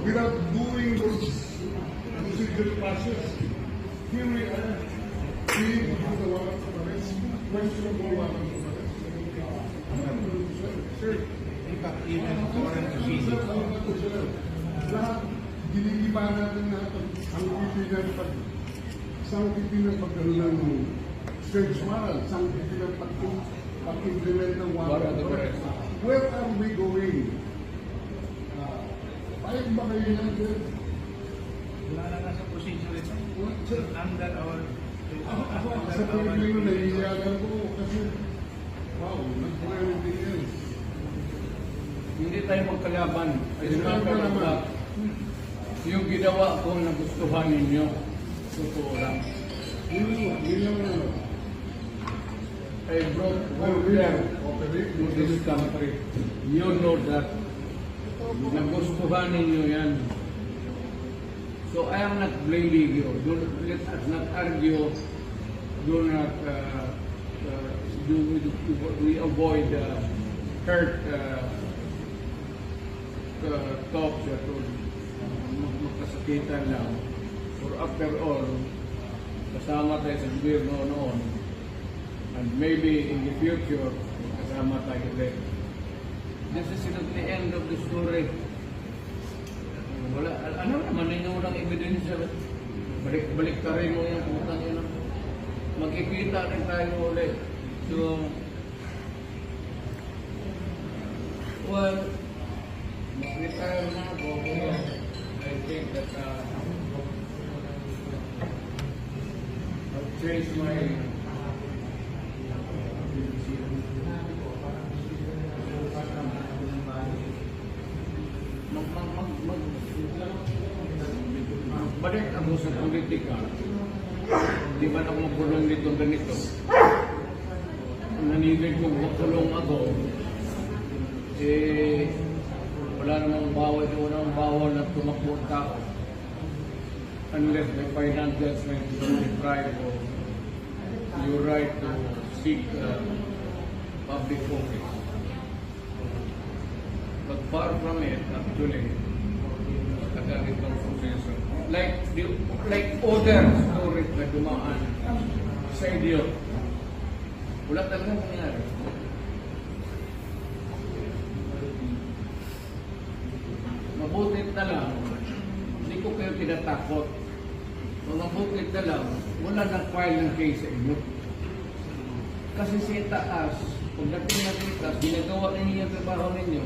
without doing those procedural process. Here we are. We have the warrant of arrest. Questionable warrant of arrest. Sir, In fact, even warrant to visit. lahat, ginigiba natin natin ang pipinang pagkaroon ng search warrant, ang pipinang pag-implement ng warrant of arrest. Where are we going? Payag ba kayo yan, sir? Wala na nasa procedure ito. Sir, Under our... ako, sa pagkaroon yun, naiiyagan ko kasi, wow, nag-priority yan. Hindi tayo magkalaban. Hindi tayo magkalaban. Yung ginawa ko na gustuhan ninyo, totoo lang. Yun lang ano. I brought order to this country. You know that. Nagustuhan ninyo yan. So I am not blaming you. Let us not argue. Do not we avoid hurt talks that would magkasakitan lang. For after all, kasama tayo sa gobyerno noon, and maybe in the future, kasama tayo ulit. This is not the end of the story. Wala, ano naman ninyo ng ebidensya? Balik ka rin mo yung putang yun. Magkikita rin tayo ulit. So, well, retire na ako. I think that I've changed my balik ako sa politika. Di ba ako magkulong dito ganito? Nanigay kong magkulong ako, wala namang bawal na tumakbo ang tao unless the financial strength is deprived of your right to seek public office. But far from it, actually, kaganitong proseso. Like other stories na dumaan sa inyo, wala talagang nangyari. Mabutit na lang, hindi ko kayo tinatakot. Mabutit na lang, wala nang file ng case sa inyo. Kasi sa itaas, pagdating na sa itaas, ginagawa ninyo yung trabaho ninyo.